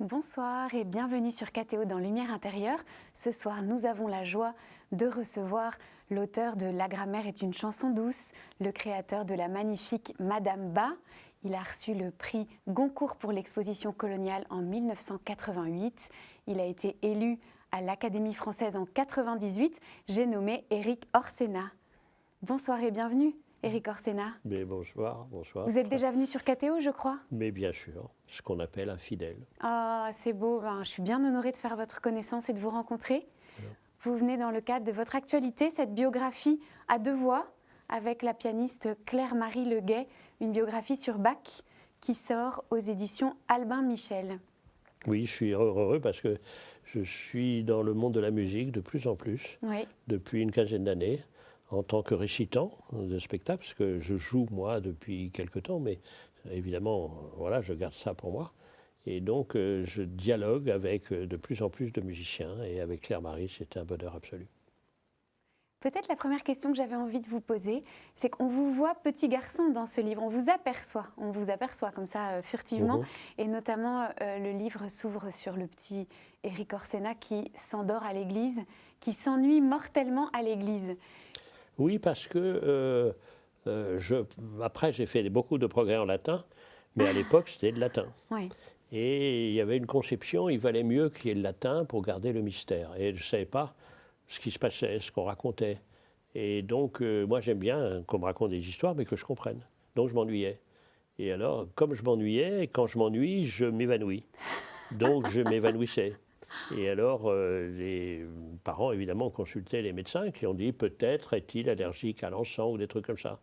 Bonsoir et bienvenue sur KTO dans Lumière intérieure. Ce soir, nous avons la joie de recevoir l'auteur de La grammaire est une chanson douce, le créateur de la magnifique Madame Ba. Il a reçu le prix Goncourt pour l'exposition coloniale en 1988. Il a été élu à l'Académie française en 1998. J'ai nommé Éric Orsena. Bonsoir et bienvenue. Éric Orsena. Mais bonsoir, bonsoir. Vous êtes déjà venu sur KTO, je crois? Mais bien sûr, ce qu'on appelle un fidèle. Ah, c'est beau. Je suis bien honorée de faire votre connaissance et de vous rencontrer. Alors. Vous venez dans le cadre de votre actualité, cette biographie à deux voix, avec la pianiste Claire-Marie Leguet, une biographie sur Bach qui sort aux éditions Albin Michel. Oui, je suis heureux parce que je suis dans le monde de la musique de plus en plus, depuis une quinzaine d'années, en tant que récitant de spectacle, parce que je joue moi depuis quelque temps, mais évidemment, voilà, je garde ça pour moi. Et donc, je dialogue avec de plus en plus de musiciens, et avec Claire-Marie, c'était un bonheur absolu. Peut-être la première question que j'avais envie de vous poser, c'est qu'on vous voit petit garçon dans ce livre, on vous aperçoit comme ça furtivement, et notamment le livre s'ouvre sur le petit Éric Orsena qui s'endort à l'église, qui s'ennuie mortellement à l'église. Oui, parce que après j'ai fait beaucoup de progrès en latin, mais à l'époque c'était le latin. Oui. Et il y avait une conception, il valait mieux qu'il y ait le latin pour garder le mystère. Et je ne savais pas ce qui se passait, ce qu'on racontait. Et donc, moi, j'aime bien qu'on me raconte des histoires, mais que je comprenne. Donc, je m'ennuyais. Et alors, comme je m'ennuyais, quand je m'ennuie, je m'évanouis. Donc, je m'évanouissais. Et alors, les parents, évidemment, consultaient les médecins qui ont dit peut-être est-il allergique à l'encens ou des trucs comme ça.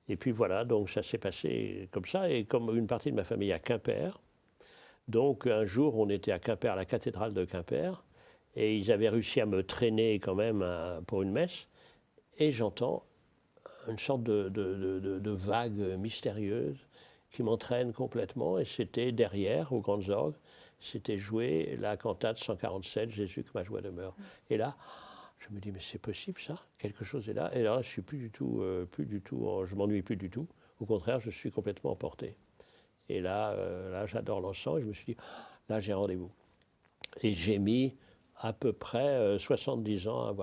Et puis voilà, donc ça s'est passé comme ça. Et comme une partie de ma famille à Quimper, donc un jour, on était à Quimper, à la cathédrale de Quimper, et ils avaient réussi à me traîner quand même pour une messe, et j'entends une sorte de vague mystérieuse qui m'entraîne complètement, et c'était derrière, aux grandes orgues, c'était joué la cantate 147, Jésus que ma joie demeure. Et là, je me dis, mais c'est possible ça? Quelque chose est là. Et là, je suis plus du tout, je m'ennuie plus du tout. Au contraire, je suis complètement emporté. Et là, j'adore l'encens, et je me suis dit, là, j'ai rendez-vous. Et j'ai mis à peu près 70 ans,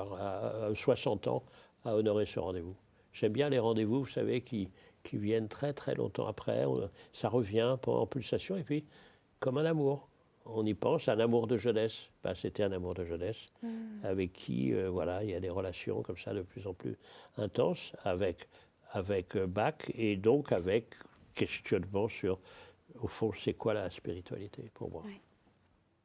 60 ans à honorer ce rendez-vous. J'aime bien les rendez-vous, vous savez, qui viennent très très longtemps après. Ça revient en pulsation, et puis, comme un amour. On y pense, un amour de jeunesse. C'était un amour de jeunesse, avec qui, voilà, il y a des relations comme ça de plus en plus intenses, avec Bach, et donc avec questionnement sur, au fond, c'est quoi la spiritualité pour moi. Oui.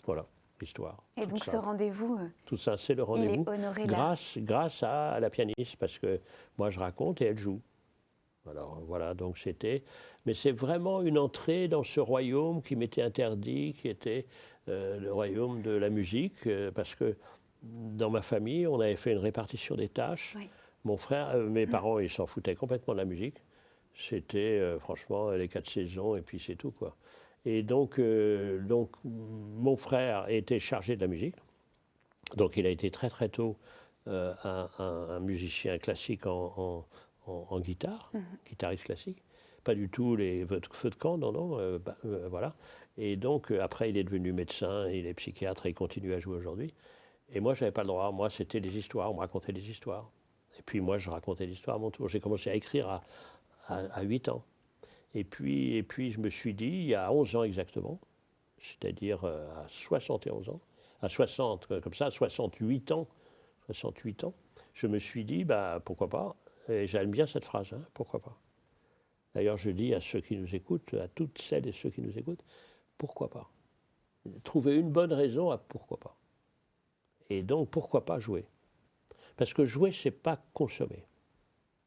Voilà, l'histoire. Et donc ce rendez-vous, tout ça, c'est le rendez-vous il est honoré grâce à la pianiste, parce que moi je raconte et elle joue. Alors voilà, donc c'était... Mais c'est vraiment une entrée dans ce royaume qui m'était interdit, qui était le royaume de la musique, parce que dans ma famille, on avait fait une répartition des tâches. Oui. Mon frère, mes parents, ils s'en foutaient complètement de la musique. C'était franchement les 4 saisons et puis c'est tout, quoi. Et donc mon frère était chargé de la musique. Donc il a été très très tôt un musicien classique en guitare, guitariste classique. Pas du tout les feux de camp, non, voilà. Et donc après il est devenu médecin, il est psychiatre et il continue à jouer aujourd'hui. Et moi je n'avais pas le droit, moi c'était des histoires, on me racontait des histoires. Et puis moi je racontais l'histoire à mon tour. J'ai commencé à écrire à 8 ans. Et puis je me suis dit, il y a 11 ans exactement, c'est-à-dire à 71 ans, à 60, comme ça, à 68 ans, je me suis dit, pourquoi pas. Et j'aime bien cette phrase, hein, pourquoi pas. D'ailleurs, je dis à ceux qui nous écoutent, à toutes celles et ceux qui nous écoutent, pourquoi pas. Trouver une bonne raison à pourquoi pas. Et donc, pourquoi pas jouer? Parce que jouer, c'est pas consommer.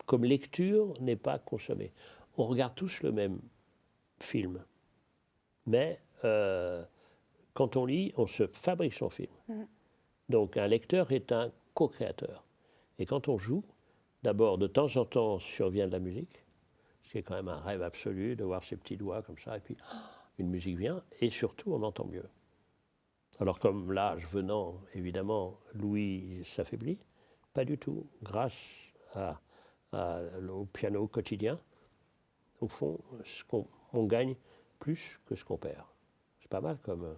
Comme lecture n'est pas consommer. On regarde tous le même film. Mais quand on lit, on se fabrique son film. Donc un lecteur est un co-créateur. Et quand on joue, d'abord, de temps en temps, survient de la musique, ce qui est quand même un rêve absolu, de voir ses petits doigts comme ça, et puis une musique vient, et surtout, on entend mieux. Alors comme l'âge venant, évidemment, l'ouïe s'affaiblit, pas du tout. Grâce au piano quotidien, au fond, on gagne plus que ce qu'on perd. C'est pas mal comme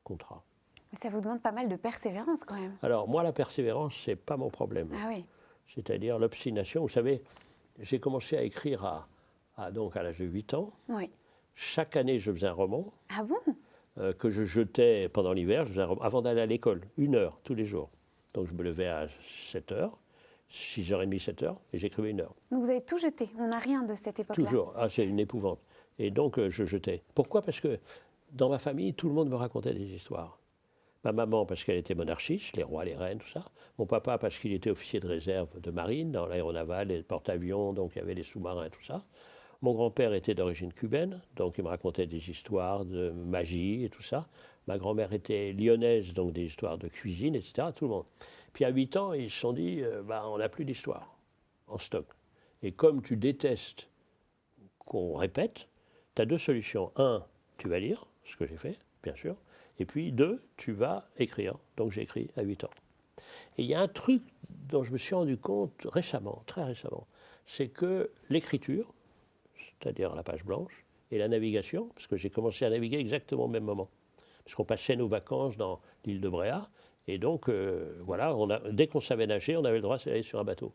contrat. Mais ça vous demande pas mal de persévérance quand même. Alors, moi, la persévérance, ce n'est pas mon problème. Ah oui. C'est-à-dire l'obstination. Vous savez, j'ai commencé à écrire donc à l'âge de 8 ans. Oui. Chaque année, je faisais un roman Ah bon? que je jetais pendant l'hiver. Je faisais un roman avant d'aller à l'école, 1 heure tous les jours. Donc, je me levais à 7 heures, 6h30, 7 heures, et j'écrivais 1 heure. Donc vous avez tout jeté. On n'a rien de cette époque-là. Toujours. Ah, c'est une épouvante. Et donc, je jetais. Pourquoi? Parce que dans ma famille, tout le monde me racontait des histoires. Ma maman, parce qu'elle était monarchiste, les rois, les reines, tout ça. Mon papa, parce qu'il était officier de réserve de marine, dans l'aéronaval, les porte-avions, donc il y avait les sous-marins et tout ça. Mon grand-père était d'origine cubaine, donc il me racontait des histoires de magie et tout ça. Ma grand-mère était lyonnaise, donc des histoires de cuisine, etc. Tout le monde. Puis à 8 ans, ils se sont dit, on n'a plus d'histoire en stock. Et comme tu détestes qu'on répète, tu as 2 solutions. 1, tu vas lire, ce que j'ai fait, bien sûr. Et puis 2, tu vas écrire. Donc j'ai écrit à 8 ans. Et il y a un truc dont je me suis rendu compte récemment, très récemment, c'est que l'écriture, c'est-à-dire la page blanche, et la navigation, parce que j'ai commencé à naviguer exactement au même moment, parce qu'on passait nos vacances dans l'île de Bréa, et donc voilà, dès qu'on savait nager, on avait le droit d'aller sur un bateau.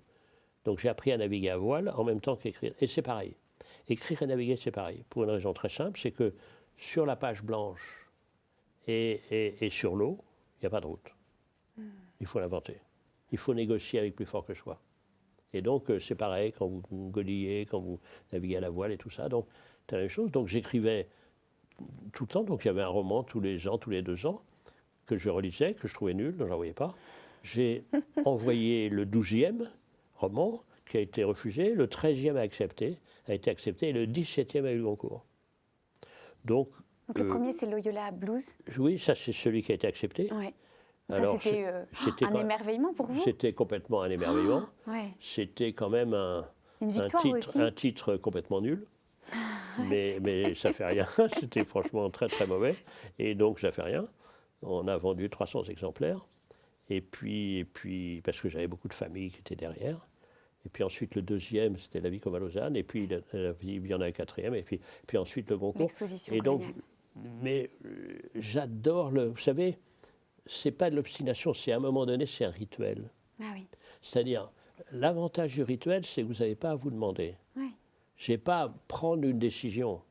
Donc j'ai appris à naviguer à voile en même temps qu'écrire. Et c'est pareil. Écrire et naviguer, c'est pareil. Pour une raison très simple, c'est que sur la page blanche, et sur l'eau, il n'y a pas de route. Il faut l'inventer. Il faut négocier avec plus fort que soi. Et donc, c'est pareil quand vous godillez, quand vous naviguez à la voile et tout ça. Donc, c'est la même chose. Donc, j'écrivais tout le temps. Donc, il y avait un roman tous les ans, tous les 2 ans, que je relisais, que je trouvais nul, dont je n'envoyais pas. J'ai envoyé le 12e roman, qui a été refusé. Le 13e a été accepté. Et le 17e a eu le concours. Donc le premier, c'est Loyola Blues. Oui, ça, c'est celui qui a été accepté. Ouais. Alors, ça, c'était un émerveillement pour vous? C'était complètement un émerveillement. Ouais. C'était quand même une victoire aussi. Un titre complètement nul. mais ça fait rien. C'était franchement très, très mauvais. Et donc, ça fait rien. On a vendu 300 exemplaires. Et puis parce que j'avais beaucoup de familles qui étaient derrière. Et puis ensuite, le 2e, c'était La vie comme à Lausanne. Et puis, il y en a un 4e. Et puis ensuite, le concours. L'exposition et donc, coloniale. mais j'adore le... Vous savez, c'est pas de l'obstination, c'est à un moment donné, c'est un rituel. Ah oui. C'est-à-dire, l'avantage du rituel, c'est que vous n'avez pas à vous demander. Oui. Je n'ai pas à prendre une décision.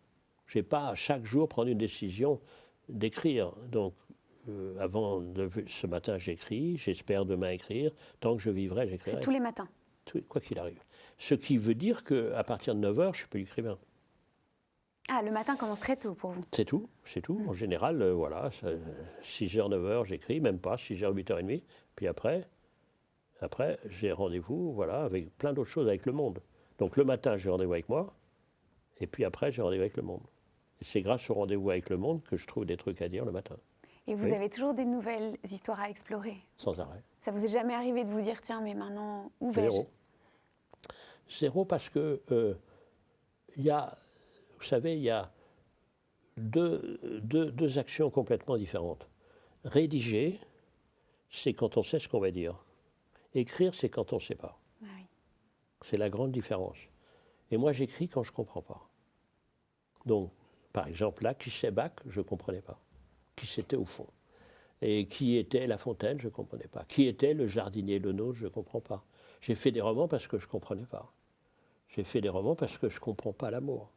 Je n'ai pas à chaque jour prendre une décision d'écrire. Donc, ce matin, j'écris, j'espère demain écrire. Tant que je vivrai, j'écrirai. C'est tous les matins. Quoi qu'il arrive. Ce qui veut dire qu'à partir de 9 h, je suis plus écrivain. Ah, le matin commence très tôt pour vous. C'est tout. En général, voilà, 6 h, 9 h, j'écris, même pas, 6 h, 8h30. Puis après j'ai rendez-vous, voilà, avec plein d'autres choses avec le monde. Donc le matin, j'ai rendez-vous avec moi, et puis après, j'ai rendez-vous avec le monde. Et c'est grâce au rendez-vous avec le monde que je trouve des trucs à dire le matin. Et vous avez toujours des nouvelles histoires à explorer? Sans arrêt. Ça vous est jamais arrivé de vous dire, tiens, mais maintenant, où vais-je? Zéro, parce que vous savez, il y a deux actions complètement différentes. Rédiger, c'est quand on sait ce qu'on va dire. Écrire, c'est quand on ne sait pas. Ah oui. C'est la grande différence. Et moi, j'écris quand je ne comprends pas. Donc, par exemple, là, qui c'est Bach, je ne comprenais pas. Qui c'était au fond. Et qui était La Fontaine, je ne comprenais pas. Qui était le jardinier Lenôtre, je ne comprends pas. J'ai fait des romans parce que je ne comprenais pas. J'ai fait des romans parce que je ne comprends pas l'amour.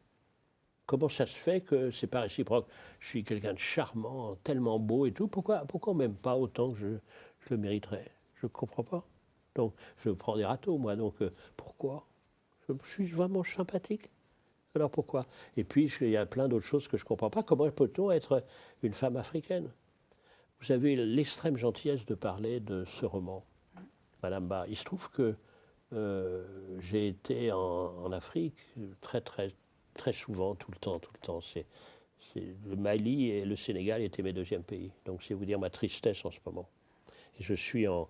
Comment ça se fait que c'est pas réciproque? Je suis quelqu'un de charmant, tellement beau et tout. Pourquoi on m'aime pas autant que je le mériterais? Je ne comprends pas. Donc, je prends des râteaux, moi. Donc, pourquoi? Je suis vraiment sympathique. Alors, pourquoi? Et puis, il y a plein d'autres choses que je ne comprends pas. Comment peut-on être une femme africaine? Vous avez l'extrême gentillesse de parler de ce roman, Madame Ba. Il se trouve que j'ai été en Afrique très, très, très souvent, tout le temps. Le Mali et le Sénégal étaient mes 2e pays. Donc, c'est vous dire ma tristesse en ce moment. Et je suis en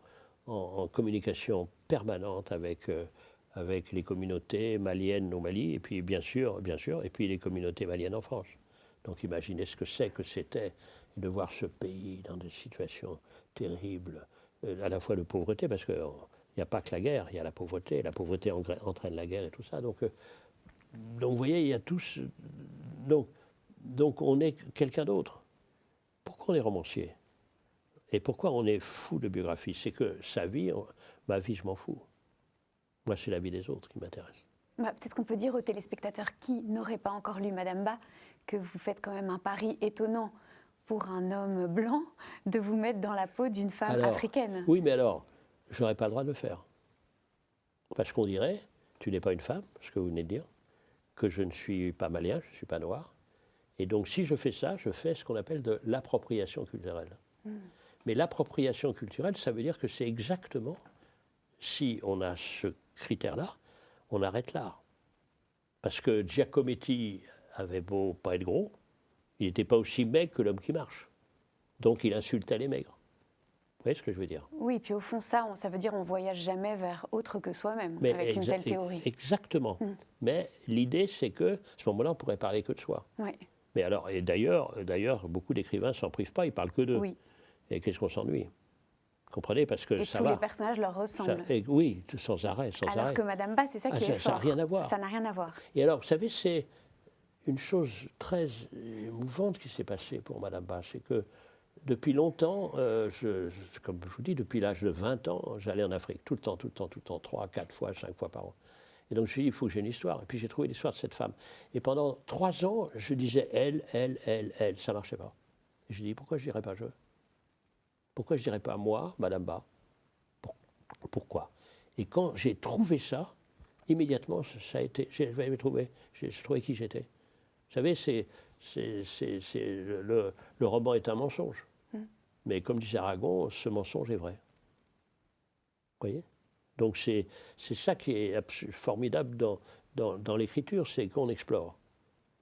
communication permanente avec les communautés maliennes au Mali, et puis bien sûr, et puis les communautés maliennes en France. Donc imaginez ce que c'était de voir ce pays dans des situations terribles, à la fois de pauvreté, parce qu'il n'y a pas que la guerre, il y a la pauvreté entraîne la guerre et tout ça. Donc vous voyez, il y a tous... Donc on est quelqu'un d'autre. pourquoi on est romancier et pourquoi on est fou de biographie? C'est que sa vie, ma vie, je m'en fous. Moi, c'est la vie des autres qui m'intéresse. Bah, peut-être qu'on peut dire aux téléspectateurs qui n'auraient pas encore lu Madame Bas que vous faites quand même un pari étonnant pour un homme blanc de vous mettre dans la peau d'une femme africaine. Oui, mais alors, je n'aurais pas le droit de le faire. Parce qu'on dirait, tu n'es pas une femme, ce que vous venez de dire, que je ne suis pas malien, je ne suis pas noir. Et donc, si je fais ça, je fais ce qu'on appelle de l'appropriation culturelle. Mais l'appropriation culturelle, ça veut dire que c'est exactement, si on a ce critère-là, on arrête l'art. Parce que Giacometti avait beau pas être gros, il n'était pas aussi maigre que l'homme qui marche. Donc il insultait les maigres. Vous voyez ce que je veux dire? Oui, puis au fond, ça veut dire qu'on ne voyage jamais vers autre que soi-même avec une telle théorie. Exactement. Mais l'idée, c'est que, à ce moment-là, on ne pourrait parler que de soi. Oui. Mais alors, et d'ailleurs, beaucoup d'écrivains ne s'en privent pas, ils parlent que d'eux. Oui. Et qu'est-ce qu'on s'ennuie? Comprenez, parce que et ça tous va. les personnages leur ressemblent. Oui, sans arrêt, sans Alors arrêt. que Madame Bas, c'est ça qui est fort. Ça n'a rien à voir. Ça n'a rien à voir. Et alors, vous savez, c'est une chose très émouvante qui s'est passée pour Madame Bas, c'est que depuis longtemps, comme je vous dis, depuis l'âge de 20 ans, j'allais en Afrique, tout le temps, 3, 4 fois, 5 fois par an. Et donc je me suis dit, il faut que j'ai une histoire. Et puis j'ai trouvé l'histoire de cette femme. Et pendant 3 ans, je disais elle, ça ne marchait pas. Et je dis, pourquoi je ne dirais pas je? Pourquoi je ne dirais pas moi, Madame Bas? Pourquoi? Et quand j'ai trouvé ça, immédiatement, ça a été, j'ai trouvé qui j'étais. Vous savez, le roman est un mensonge. Mais comme disait Aragon, ce mensonge est vrai. Vous voyez? Donc c'est ça qui est formidable dans l'écriture, c'est qu'on explore.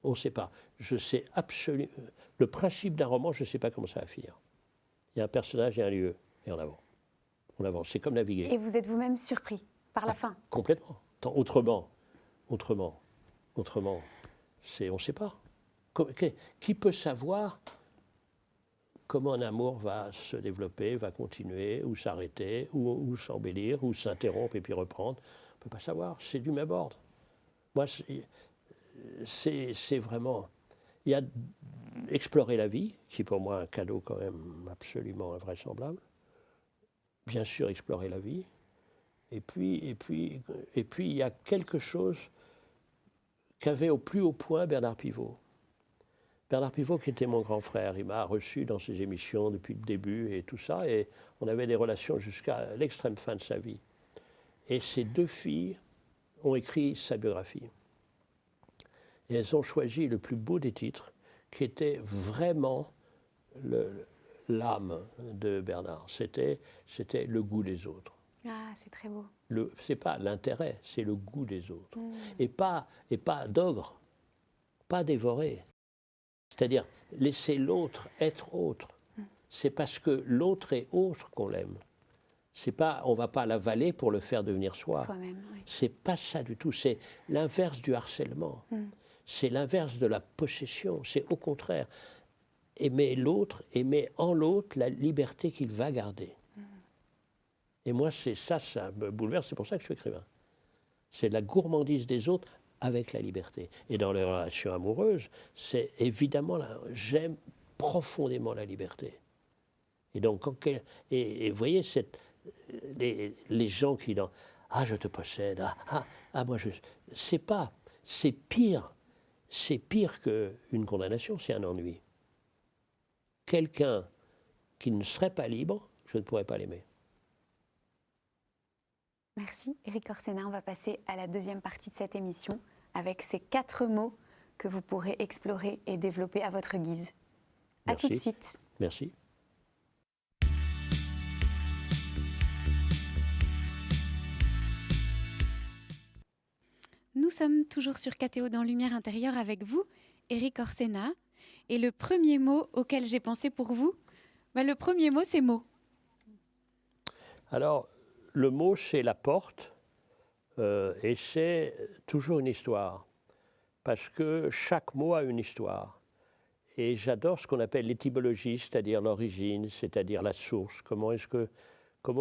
On ne sait pas. Je sais absolument. Le principe d'un roman, je ne sais pas comment ça va finir. Il y a un personnage et un lieu, et on avance. On avance. C'est comme naviguer. Et vous êtes vous-même surpris par la fin? Complètement. Autrement. On ne sait pas. Qui peut savoir comment un amour va se développer, va continuer, ou s'arrêter, ou s'embellir, ou s'interrompre et puis reprendre? On ne peut pas savoir. C'est du même ordre. Moi, c'est vraiment... Il y a explorer la vie, qui est pour moi un cadeau quand même absolument invraisemblable. Bien sûr, explorer la vie. Et puis, il y a quelque chose qu'avait au plus haut point Bernard Pivot. Bernard Pivot, qui était mon grand frère, il m'a reçu dans ses émissions depuis le début et tout ça, et on avait des relations jusqu'à l'extrême fin de sa vie. Et ces 2 filles ont écrit sa biographie. Et elles ont choisi le plus beau des titres, qui était vraiment l'âme de Bernard. C'était le goût des autres. Ah, c'est très beau. C'est pas l'intérêt, c'est le goût des autres. Et pas d'ogre, pas dévorer. C'est-à-dire laisser l'autre être autre. C'est parce que l'autre est autre qu'on l'aime. C'est pas, on ne va pas l'avaler pour le faire devenir soi. Soi-même, oui. C'est pas ça du tout. C'est l'inverse du harcèlement. C'est l'inverse de la possession. C'est au contraire. Aimer l'autre, aimer en l'autre la liberté qu'il va garder. Et moi, ça me bouleverse. C'est pour ça que je suis écrivain. C'est la gourmandise des autres avec la liberté. Et dans les relations amoureuses, c'est évidemment, j'aime profondément la liberté. Et donc, vous voyez, les gens qui dans ah, je te possède, moi je. C'est pire qu'une condamnation, c'est un ennui. Quelqu'un qui ne serait pas libre, je ne pourrais pas l'aimer. Merci, Éric Orsena. On va passer à la deuxième partie de cette émission avec ces 4 mots que vous pourrez explorer et développer à votre guise. À tout de suite. Merci. Nous sommes toujours sur KTO dans Lumière intérieure avec vous, Éric Orsena. Et le premier mot auquel j'ai pensé pour vous, le premier mot, c'est mot. Alors, le mot, c'est la porte, et c'est toujours une histoire, parce que chaque mot a une histoire. Et j'adore ce qu'on appelle l'étymologie, c'est-à-dire l'origine, c'est-à-dire la source, comment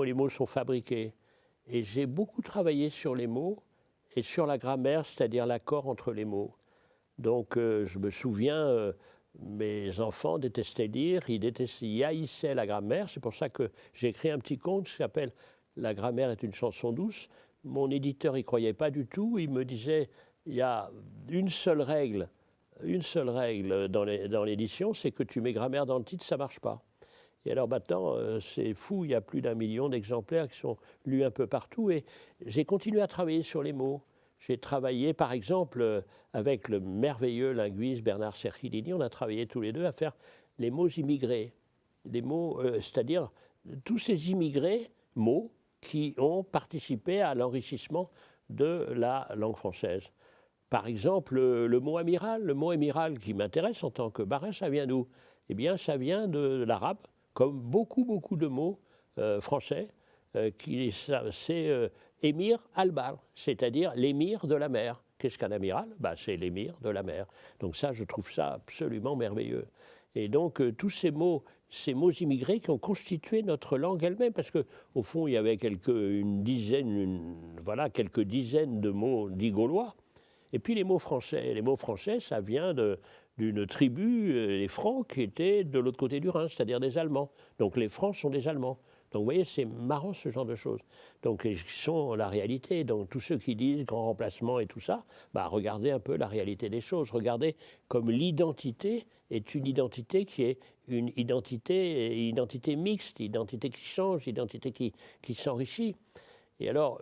les mots sont fabriqués. Et j'ai beaucoup travaillé sur les mots et sur la grammaire, c'est-à-dire l'accord entre les mots. Donc, je me souviens, mes enfants détestaient lire, ils haïssaient la grammaire. C'est pour ça que j'ai écrit un petit conte qui s'appelle « La grammaire est une chanson douce ». Mon éditeur n'y croyait pas du tout. Il me disait, il y a une seule règle dans l'édition, c'est que tu mets grammaire dans le titre, ça ne marche pas. Et alors maintenant, c'est fou, il y a plus d'1 million d'exemplaires qui sont lus un peu partout. Et j'ai continué à travailler sur les mots. J'ai travaillé, par exemple, avec le merveilleux linguiste Bernard Cerchilini, on a travaillé tous les deux à faire les mots immigrés. Les mots, c'est-à-dire tous ces immigrés, mots, qui ont participé à l'enrichissement de la langue française. Par exemple, le mot amiral qui m'intéresse en tant que marin, ça vient d'où? Eh bien, ça vient de l'arabe, comme beaucoup de mots français, c'est émir al-bar, c'est-à-dire l'émir de la mer. Qu'est-ce qu'un amiral? C'est l'émir de la mer. Donc ça, je trouve ça absolument merveilleux. Et donc, tous ces mots immigrés qui ont constitué notre langue elle-même, parce qu'au fond, il y avait quelques dizaines de mots dits gaulois. Et puis les mots français. Les mots français, ça vient d'une tribu, les Francs, qui étaient de l'autre côté du Rhin, c'est-à-dire des Allemands. Donc les Francs sont des Allemands. Donc vous voyez, c'est marrant ce genre de choses. Donc ils sont la réalité. Donc tous ceux qui disent grand remplacement et tout ça, regardez un peu la réalité des choses. Regardez comme l'identité est une identité qui est une identité mixte, identité qui change, identité qui s'enrichit. Et alors,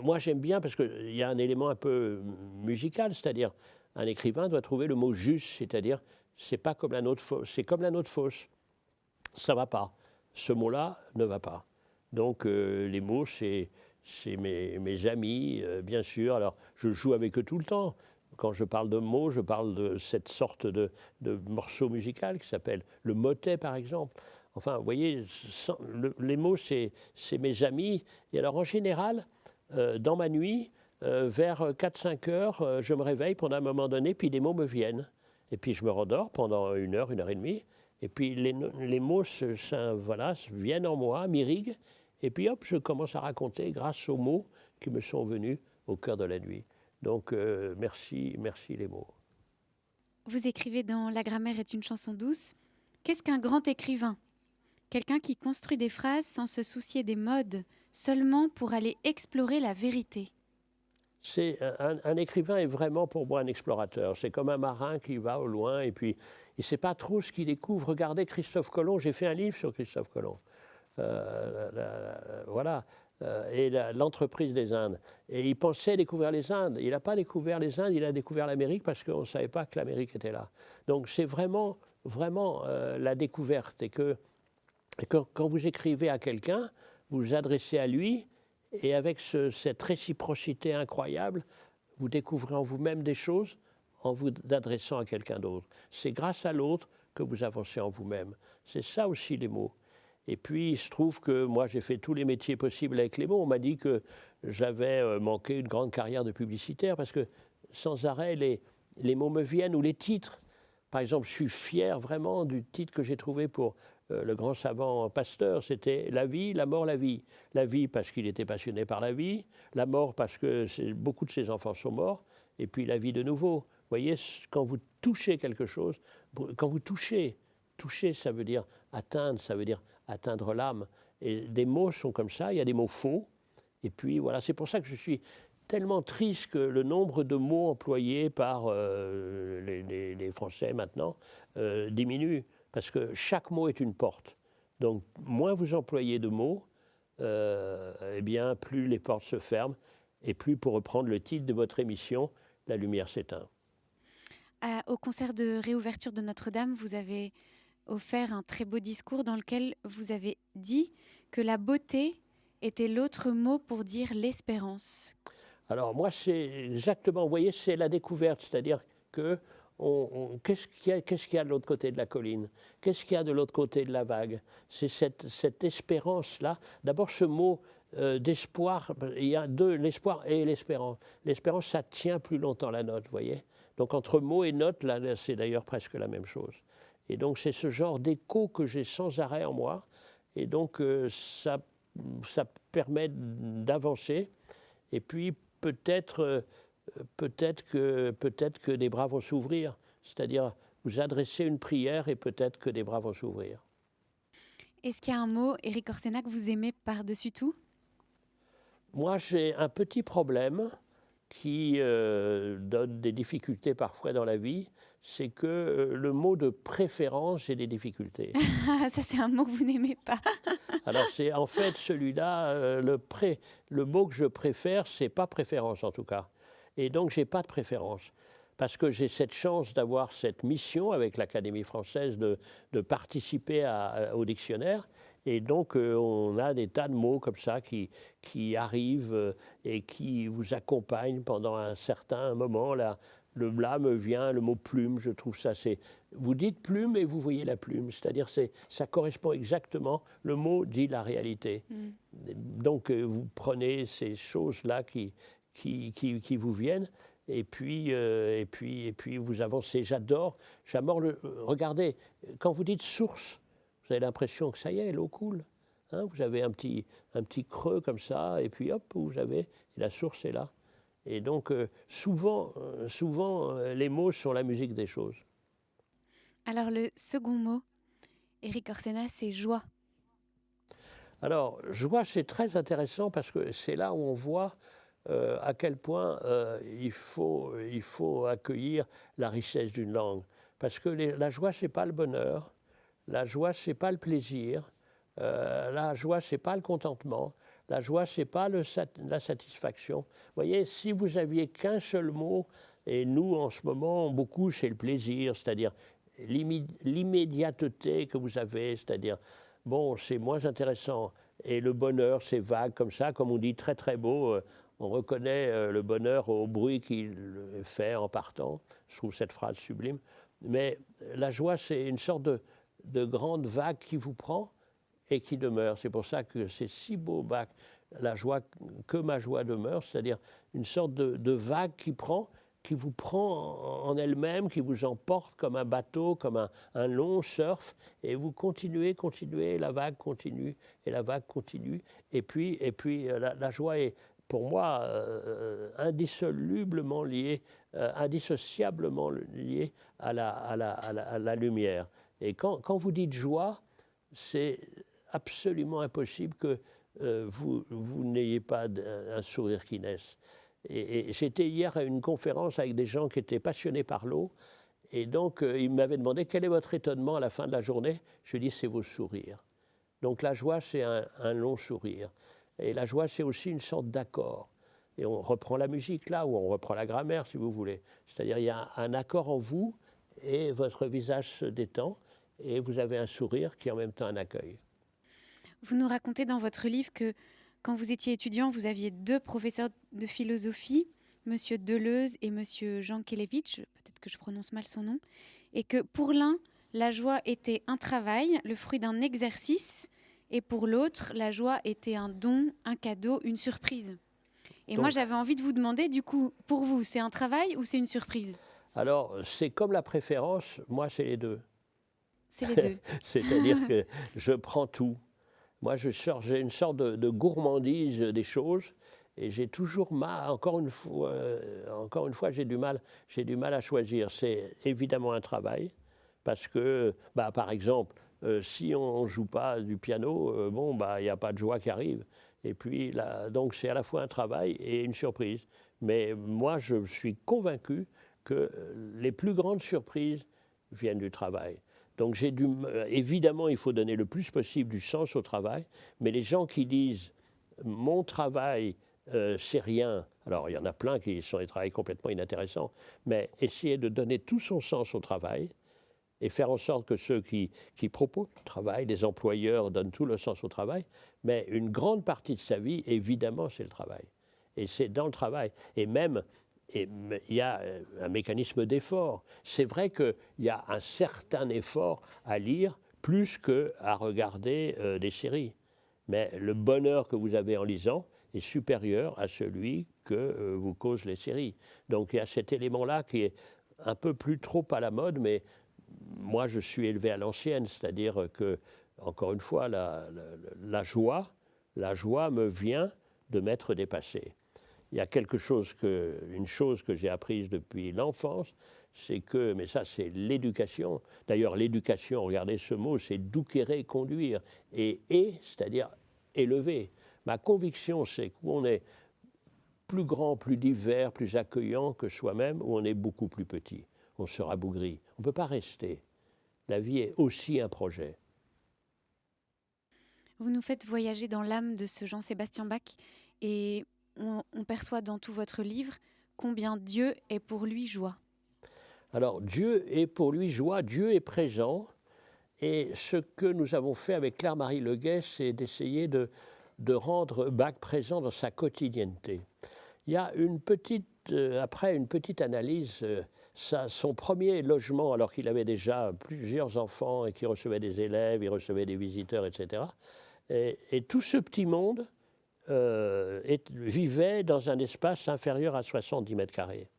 moi j'aime bien parce qu'il y a un élément un peu musical, c'est-à-dire un écrivain doit trouver le mot juste, c'est-à-dire c'est pas comme la note fausse, c'est comme la note fausse. Ça va pas. Ce mot-là ne va pas. Donc les mots, c'est mes amis, bien sûr. Alors je joue avec eux tout le temps. Quand je parle de mots, je parle de cette sorte de morceau musical qui s'appelle le motet, par exemple. Enfin, vous voyez, les mots, c'est mes amis. Et alors, en général, dans ma nuit, vers 4-5 heures, je me réveille pendant un moment donné, puis les mots me viennent. Et puis, je me rendors pendant 1 heure, 1 heure et demie. Et puis, les mots viennent en moi, m'irriguent. Et puis, hop, je commence à raconter grâce aux mots qui me sont venus au cœur de la nuit. Donc, merci les mots. Vous écrivez dans La grammaire est une chanson douce. Qu'est-ce qu'un grand écrivain? Quelqu'un qui construit des phrases sans se soucier des modes, seulement pour aller explorer la vérité. Un écrivain est vraiment pour moi un explorateur. C'est comme un marin qui va au loin et puis il ne sait pas trop ce qu'il découvre. Regardez Christophe Colomb, j'ai fait un livre sur Christophe Colomb. Et l'entreprise des Indes. Et il pensait découvrir les Indes. Il n'a pas découvert les Indes, il a découvert l'Amérique parce qu'on ne savait pas que l'Amérique était là. Donc c'est vraiment la découverte. Et que quand vous écrivez à quelqu'un, vous vous adressez à lui, et avec cette réciprocité incroyable, vous découvrez en vous-même des choses en vous adressant à quelqu'un d'autre. C'est grâce à l'autre que vous avancez en vous-même. C'est ça aussi les mots. Et puis, il se trouve que moi, j'ai fait tous les métiers possibles avec les mots. On m'a dit que j'avais manqué une grande carrière de publicitaire parce que sans arrêt, les mots me viennent, ou les titres. Par exemple, je suis fier vraiment du titre que j'ai trouvé pour le grand savant Pasteur. C'était « La vie, la mort, la vie ». La vie parce qu'il était passionné par la vie, la mort parce que beaucoup de ses enfants sont morts, et puis la vie de nouveau. Vous voyez, quand vous touchez quelque chose, quand vous touchez, ça veut dire atteindre, ça veut dire atteindre l'âme. Et des mots sont comme ça, il y a des mots faux. Et puis voilà, c'est pour ça que je suis tellement triste que le nombre de mots employés par les Français maintenant diminue. Parce que chaque mot est une porte. Donc moins vous employez de mots, eh bien plus les portes se ferment. Et plus, pour reprendre le titre de votre émission, la lumière s'éteint. Au concert de réouverture de Notre-Dame, vous avez offert un très beau discours dans lequel vous avez dit que la beauté était l'autre mot pour dire l'espérance. Alors moi, c'est exactement, vous voyez, c'est la découverte, c'est-à-dire que qu'est-ce qu'il y a de l'autre côté de la colline? Qu'est-ce qu'il y a de l'autre côté de la vague? C'est cette espérance-là. D'abord, ce mot d'espoir, il y a l'espoir et l'espérance. L'espérance, ça tient plus longtemps la note, vous voyez? Donc entre mot et note, là, c'est d'ailleurs presque la même chose. Et donc c'est ce genre d'écho que j'ai sans arrêt en moi. Et donc ça permet d'avancer. Et puis peut-être que des bras vont s'ouvrir. C'est-à-dire, vous adressez une prière et peut-être que des bras vont s'ouvrir. Est-ce qu'il y a un mot, Éric Orsena, que vous aimez par-dessus tout? Moi, j'ai un petit problème qui donne des difficultés parfois dans la vie, c'est que le mot de préférence, j'ai des difficultés. Ça, c'est un mot que vous n'aimez pas. Alors, c'est en fait celui-là, le mot que je préfère, c'est pas préférence en tout cas. Et donc, j'ai pas de préférence. Parce que j'ai cette chance d'avoir cette mission avec l'Académie française de participer au dictionnaire. Et donc, on a des tas de mots comme ça qui arrivent et qui vous accompagnent pendant un certain moment. Là, là me vient le mot plume, je trouve ça, c'est... Vous dites plume et vous voyez la plume, c'est-à-dire ça correspond exactement, le mot dit la réalité. Donc, vous prenez ces choses-là qui vous viennent. Et puis vous avancez. J'adore regardez, quand vous dites source, vous avez l'impression que ça y est, l'eau coule. Hein, vous avez un petit creux comme ça, et puis hop, et la source est là. Et donc, souvent, les mots sont la musique des choses. Alors, le second mot, Éric Orsena, c'est joie. Alors, joie, c'est très intéressant parce que c'est là où on voit à quel point il faut accueillir la richesse d'une langue. Parce que la joie, ce n'est pas le bonheur, la joie, ce n'est pas le plaisir, la joie, ce n'est pas le contentement, la joie, ce n'est pas la satisfaction. Vous voyez, si vous aviez qu'un seul mot, et nous, en ce moment, beaucoup, c'est le plaisir, c'est-à-dire l'immédiateté que vous avez, c'est-à-dire, bon, c'est moins intéressant. Et le bonheur, c'est vague comme ça, comme on dit, très très beau. On reconnaît le bonheur au bruit qu'il fait en partant. Je trouve cette phrase sublime. Mais la joie, c'est une sorte de grande vague qui vous prend et qui demeure. C'est pour ça que c'est si beau, la joie, que ma joie demeure, c'est-à-dire une sorte de vague qui vous prend en elle-même, qui vous emporte comme un bateau, comme un long surf, et vous continuez, la vague continue, et la vague continue. Et puis la joie est, pour moi, indissolublement liée, indissociablement liée à la lumière. Et quand vous dites joie, c'est absolument impossible que vous n'ayez pas un sourire qui naisse. Et j'étais hier à une conférence avec des gens qui étaient passionnés par l'eau. Et donc, ils m'avaient demandé quel est votre étonnement à la fin de la journée. Je dis, c'est vos sourires. Donc, la joie, c'est un long sourire. Et la joie, c'est aussi une sorte d'accord. Et on reprend la musique là, ou on reprend la grammaire, si vous voulez. C'est-à-dire, il y a un accord en vous, et votre visage se détend, et vous avez un sourire qui est en même temps un accueil. Vous nous racontez dans votre livre que quand vous étiez étudiant, vous aviez 2 professeurs de philosophie, Monsieur Deleuze et Monsieur Jankélévitch, peut-être que je prononce mal son nom, et que pour l'un, la joie était un travail, le fruit d'un exercice, et pour l'autre, la joie était un don, un cadeau, une surprise. Et moi, j'avais envie de vous demander, du coup, pour vous, c'est un travail ou c'est une surprise? Alors, c'est comme la préférence, moi, c'est les deux. C'est les deux. C'est-à-dire que je prends tout. Moi, j'ai une sorte de gourmandise des choses et j'ai toujours mal, encore une fois, j'ai du mal à choisir. C'est évidemment un travail parce que, par exemple, si on ne joue pas du piano, il n'y a pas de joie qui arrive. Et puis, donc, c'est à la fois un travail et une surprise. Mais moi, je suis convaincu que les plus grandes surprises viennent du travail. Donc évidemment, il faut donner le plus possible du sens au travail, mais les gens qui disent « mon travail, c'est rien », alors il y en a plein qui sont des travails complètement inintéressants, mais essayer de donner tout son sens au travail et faire en sorte que ceux qui proposent le travail, les employeurs, donnent tout le sens au travail, mais une grande partie de sa vie, évidemment, c'est le travail. Et c'est dans le travail. Et même... Et il y a un mécanisme d'effort. C'est vrai qu'il y a un certain effort à lire plus qu'à regarder des séries. Mais le bonheur que vous avez en lisant est supérieur à celui que vous causent les séries. Donc il y a cet élément-là qui est un peu plus trop à la mode, mais moi je suis élevé à l'ancienne, c'est-à-dire que, encore une fois, la joie me vient de m'être dépassé. Il y a une chose que j'ai apprise depuis l'enfance, c'est que, mais ça c'est l'éducation. D'ailleurs, l'éducation, regardez ce mot, c'est douquérer, conduire. Et c'est-à-dire élever. Ma conviction, c'est qu'on est plus grand, plus divers, plus accueillant que soi-même, ou on est beaucoup plus petit. On se rabougrit. On ne peut pas rester. La vie est aussi un projet. Vous nous faites voyager dans l'âme de ce Jean-Sébastien Bach et on perçoit dans tout votre livre combien Dieu est pour lui joie. Alors Dieu est pour lui joie, Dieu est présent. Et ce que nous avons fait avec Claire-Marie Leguet, c'est d'essayer de rendre Bach présent dans sa quotidienneté. Il y a après une petite analyse, son premier logement, alors qu'il avait déjà plusieurs enfants et qu'il recevait des élèves, il recevait des visiteurs, etc. Et tout ce petit monde vivait dans un espace inférieur à 70 mètres carrés.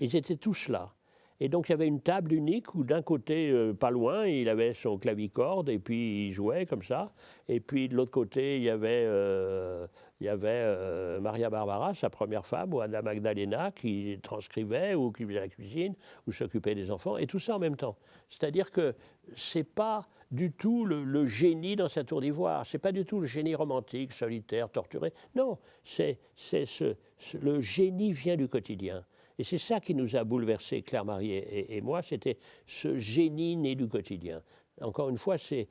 Ils étaient tous là. Et donc il y avait une table unique où d'un côté, pas loin, il avait son clavicorde et puis il jouait comme ça. Et puis de l'autre côté, il y avait Maria Barbara, sa première femme, ou Anna Magdalena, qui transcrivait ou qui faisait la cuisine ou s'occupait des enfants, et tout ça en même temps. C'est-à-dire que c'est pas du tout le génie dans sa tour d'ivoire, c'est pas du tout le génie romantique, solitaire, torturé. Non, le génie vient du quotidien. Et c'est ça qui nous a bouleversés, Claire-Marie et moi, c'était ce génie né du quotidien. Encore une fois, c'est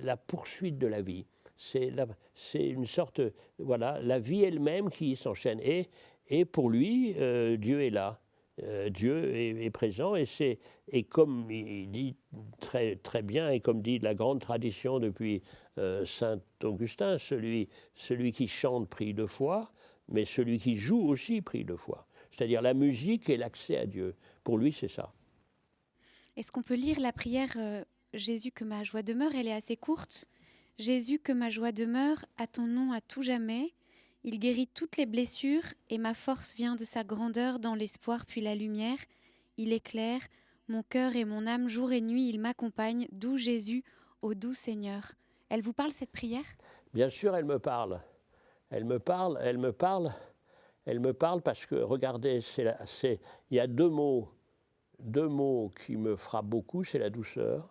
la poursuite de la vie. C'est une sorte, la vie elle-même qui s'enchaîne. Et pour lui, Dieu est là. Dieu est présent et comme il dit très, très bien, et comme dit la grande tradition depuis Saint Augustin, celui qui chante prie deux fois, mais celui qui joue aussi prie deux fois. C'est-à-dire la musique et l'accès à Dieu. Pour lui, c'est ça. Est-ce qu'on peut lire la prière Jésus, que ma joie demeure? Elle est assez courte. Jésus, que ma joie demeure, à ton nom à tout jamais. Il guérit toutes les blessures et ma force vient de sa grandeur dans l'espoir puis la lumière. Il éclaire mon cœur et mon âme jour et nuit, il m'accompagne, doux Jésus, ô doux Seigneur. Elle vous parle cette prière? Bien sûr, elle me parle. Elle me parle parce que, regardez, il y a deux mots qui me frappent beaucoup, c'est la douceur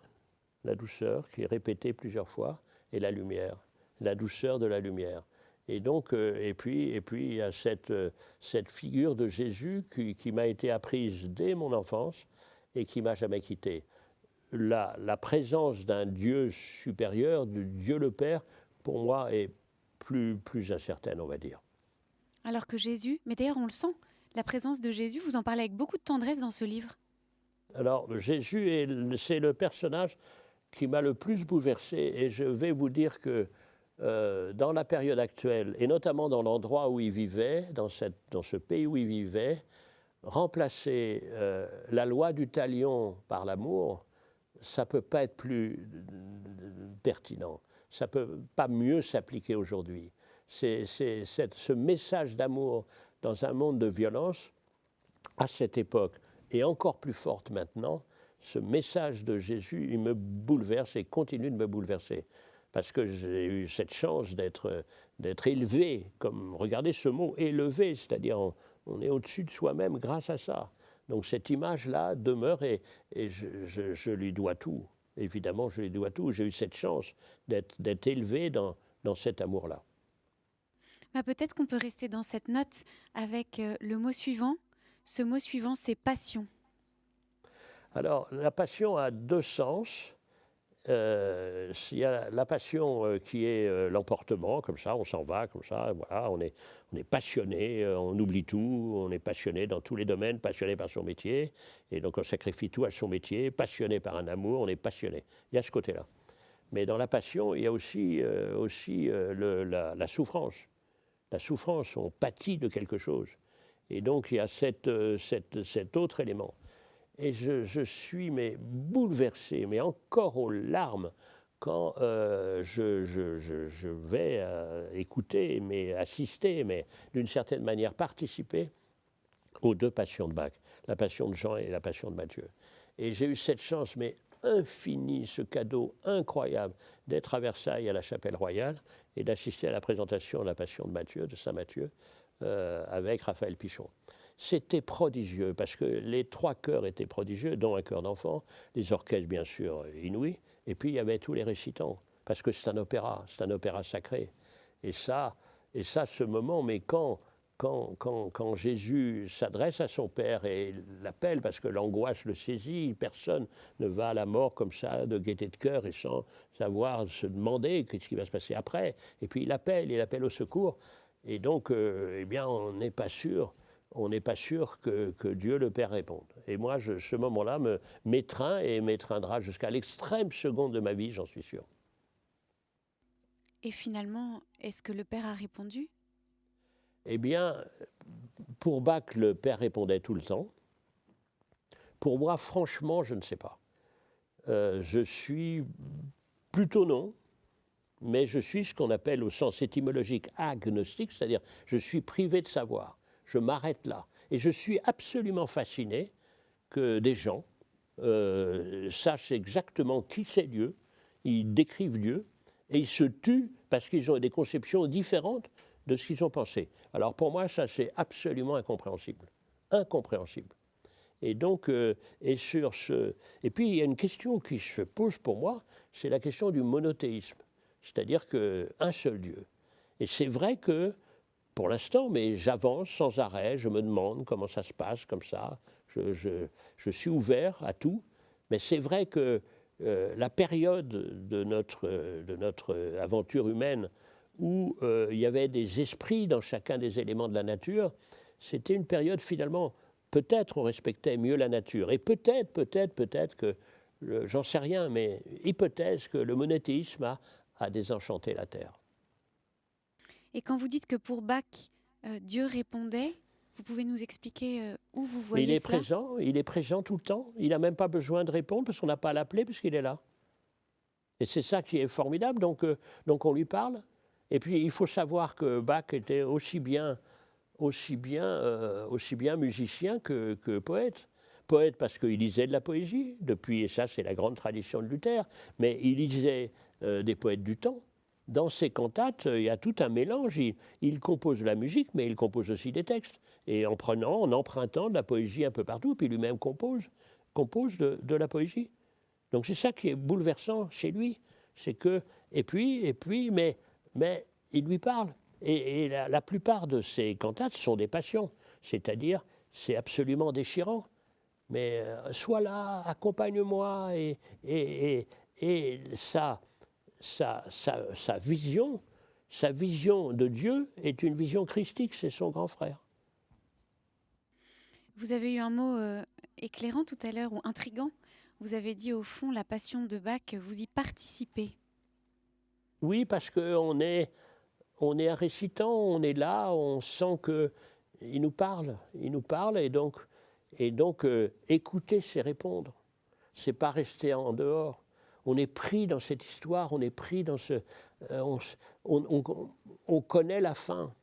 qui est répétée plusieurs fois, et la lumière, la douceur de la lumière. Et donc, et puis il y a cette figure de Jésus qui m'a été apprise dès mon enfance et qui m'a jamais quitté. La présence d'un Dieu supérieur, de Dieu le Père, pour moi est plus incertaine, on va dire. Alors que Jésus, mais d'ailleurs on le sent, la présence de Jésus, vous en parlez avec beaucoup de tendresse dans ce livre. Alors Jésus, c'est le personnage qui m'a le plus bouleversé, et je vais vous dire que dans la période actuelle, et notamment dans l'endroit où il vivait, dans ce pays où il vivait, remplacer la loi du talion par l'amour, ça ne peut pas être plus pertinent. Ça ne peut pas mieux s'appliquer aujourd'hui. Ce message d'amour dans un monde de violence, à cette époque, et encore plus forte maintenant, ce message de Jésus, il me bouleverse et continue de me bouleverser. Parce que j'ai eu cette chance d'être élevé, comme, regardez ce mot, élevé, c'est-à-dire on est au-dessus de soi-même grâce à ça. Donc cette image-là demeure et je lui dois tout. Évidemment, je lui dois tout. J'ai eu cette chance d'être élevé dans cet amour-là. Peut-être qu'on peut rester dans cette note avec le mot suivant. Ce mot suivant, c'est passion. Alors, la passion a deux sens. Il y a la passion qui est l'emportement, comme ça, on s'en va, comme ça, voilà, on est passionné, on oublie tout, on est passionné dans tous les domaines, passionné par son métier, et donc on sacrifie tout à son métier, passionné par un amour, on est passionné. Il y a ce côté-là. Mais dans la passion, il y a aussi la souffrance. La souffrance, on pâtit de quelque chose. Et donc il y a cet autre élément. Et je suis bouleversé, mais encore aux larmes, quand je vais écouter, assister, mais d'une certaine manière participer aux deux passions de Bach, la passion de Jean et la passion de Matthieu. Et j'ai eu cette chance, mais infinie, ce cadeau incroyable d'être à Versailles, à la Chapelle Royale, et d'assister à la présentation de la passion de Matthieu, de Saint Matthieu, avec Raphaël Pichon. c'était prodigieux, parce que les 3 chœurs étaient prodigieux, dont un chœur d'enfant, les orchestres bien sûr inouïs, et puis il y avait tous les récitants, parce que c'est un opéra sacré. Et ça, ce moment, mais quand Jésus s'adresse à son Père et l'appelle, parce que l'angoisse le saisit, personne ne va à la mort comme ça, de gaieté de cœur, et sans savoir se demander qu'est-ce qui va se passer après. Et puis il appelle au secours. Et donc, eh bien, on n'est pas sûr que Dieu le Père réponde. Et moi, ce moment-là m'étreint et m'étreindra jusqu'à l'extrême seconde de ma vie, j'en suis sûr. Et finalement, est-ce que le Père a répondu ? Eh bien, pour Bach, le Père répondait tout le temps. Pour moi, franchement, je ne sais pas. Je suis plutôt non, mais je suis ce qu'on appelle au sens étymologique agnostique, c'est-à-dire je suis privé de savoir. Je m'arrête là. Et je suis absolument fasciné que des gens sachent exactement qui c'est Dieu, ils décrivent Dieu, et ils se tuent parce qu'ils ont des conceptions différentes de ce qu'ils ont pensé. Alors pour moi, ça c'est absolument incompréhensible. Incompréhensible. Et donc, et puis il y a une question qui se pose pour moi, c'est la question du monothéisme. C'est-à-dire qu'un seul Dieu. Et c'est vrai que, pour l'instant, mais j'avance sans arrêt, je me demande comment ça se passe comme ça, je suis ouvert à tout, mais c'est vrai que la période de notre aventure humaine où il y avait des esprits dans chacun des éléments de la nature, c'était une période finalement, peut-être on respectait mieux la nature, et peut-être que, j'en sais rien, mais hypothèse que le monothéisme a désenchanté la terre. Et quand vous dites que pour Bach, Dieu répondait, vous pouvez nous expliquer où vous voyez mais cela ? Il est présent tout le temps. Il n'a même pas besoin de répondre parce qu'on n'a pas à l'appeler puisqu'il est là. Et c'est ça qui est formidable. Donc on lui parle. Et puis il faut savoir que Bach était aussi bien musicien que poète. Poète parce qu'il lisait de la poésie depuis, et ça c'est la grande tradition de Luther, mais il lisait des poètes du temps. Dans ses cantates, il y a tout un mélange. Il compose de la musique, mais il compose aussi des textes. Et en empruntant de la poésie un peu partout, puis lui-même compose de la poésie. Donc c'est ça qui est bouleversant chez lui. C'est que, mais il lui parle. Et la plupart de ses cantates sont des passions. C'est-à-dire, c'est absolument déchirant. Mais sois là, accompagne-moi. Et ça... Sa vision de Dieu est une vision christique, c'est son grand frère. Vous avez eu un mot éclairant tout à l'heure, ou intriguant. Vous avez dit au fond, la passion de Bach, vous y participez. Oui, parce qu'on est un récitant, on est là, on sent qu'il nous parle, et donc écouter, c'est répondre. C'est pas rester en dehors. On est pris dans cette histoire, on est pris dans ce... on connaît la fin,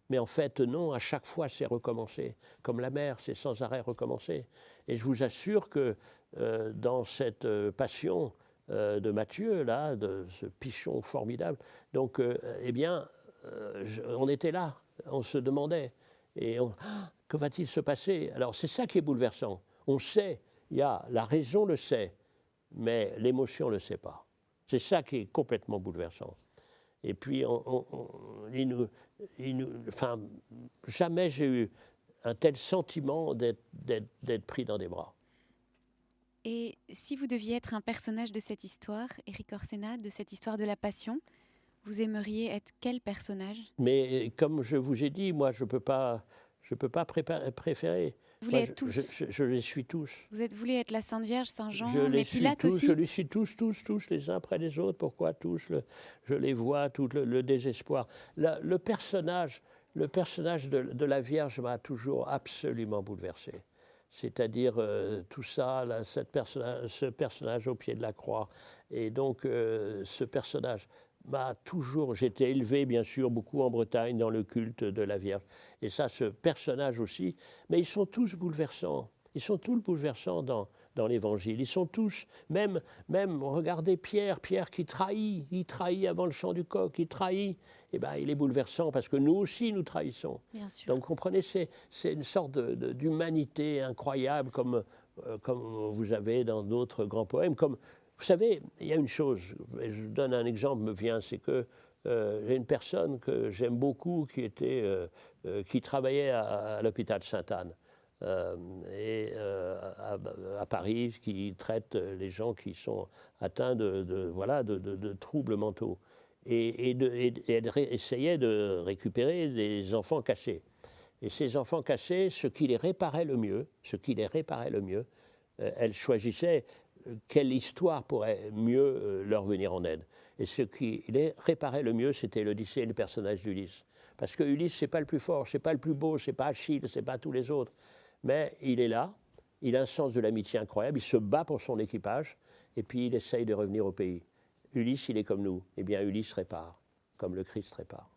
mais en fait, non, à chaque fois, c'est recommencer. Comme la mer, c'est sans arrêt recommencer. Et je vous assure que dans cette passion de Matthieu, là, de ce pichon formidable, donc, on était là, on se demandait. Et que va-t-il se passer? Alors, c'est ça qui est bouleversant. On sait, la raison le sait, mais l'émotion ne le sait pas. C'est ça qui est complètement bouleversant. Et puis, jamais j'ai eu un tel sentiment d'être pris dans des bras. Et si vous deviez être un personnage de cette histoire, Éric Orsenna, de cette histoire de la Passion, vous aimeriez être quel personnage? Mais comme je vous ai dit, moi, je peux pas préférer. Vous voulez être tous. Je les suis tous. Vous voulez être la Sainte Vierge, Saint Jean, mais Pilate aussi? Je les suis tous, les uns après les autres. Pourquoi tous? Je les vois, tout le désespoir. Le personnage de la Vierge m'a toujours absolument bouleversé. C'est-à-dire tout ça, là, ce personnage au pied de la croix. Et donc, ce personnage m'a toujours... J'étais élevé, bien sûr, beaucoup en Bretagne, dans le culte de la Vierge. Et ça, ce personnage aussi. Mais ils sont tous bouleversants. Ils sont tous bouleversants dans l'Évangile. Ils sont tous, même regardez Pierre qui trahit, il trahit avant le chant du coq, il trahit, eh ben, il est bouleversant parce que nous aussi nous trahissons. Bien sûr. Donc comprenez, c'est une sorte d'humanité incroyable comme vous avez dans d'autres grands poèmes. Comme, vous savez, il y a une chose, je donne un exemple, me vient, c'est que j'ai une personne que j'aime beaucoup qui travaillait à l'hôpital Sainte-Anne. À Paris, qui traite les gens qui sont atteints de troubles mentaux. Et elle essayait de récupérer des enfants cachés. Et ces enfants cachés, ce qui les réparait le mieux, elle choisissait quelle histoire pourrait mieux leur venir en aide. Et ce qui les réparait le mieux, c'était l'Odyssée et le personnage d'Ulysse. Parce que Ulysse, ce n'est pas le plus fort, ce n'est pas le plus beau, ce n'est pas Achille, ce n'est pas tous les autres. Mais il est là, il a un sens de l'amitié incroyable, il se bat pour son équipage, et puis il essaye de revenir au pays. Ulysse, il est comme nous. Eh bien, Ulysse répare, comme le Christ répare.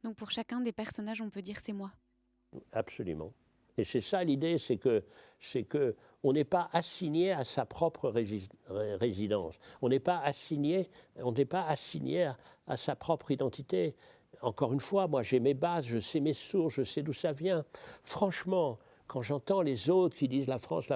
Donc pour chacun des personnages, on peut dire c'est moi. Absolument. Et c'est ça l'idée, c'est que on n'est pas assigné à sa propre résidence. On n'est pas assigné à sa propre identité. Encore une fois, moi j'ai mes bases, je sais mes sources, je sais d'où ça vient. Franchement, quand j'entends les autres qui disent la France,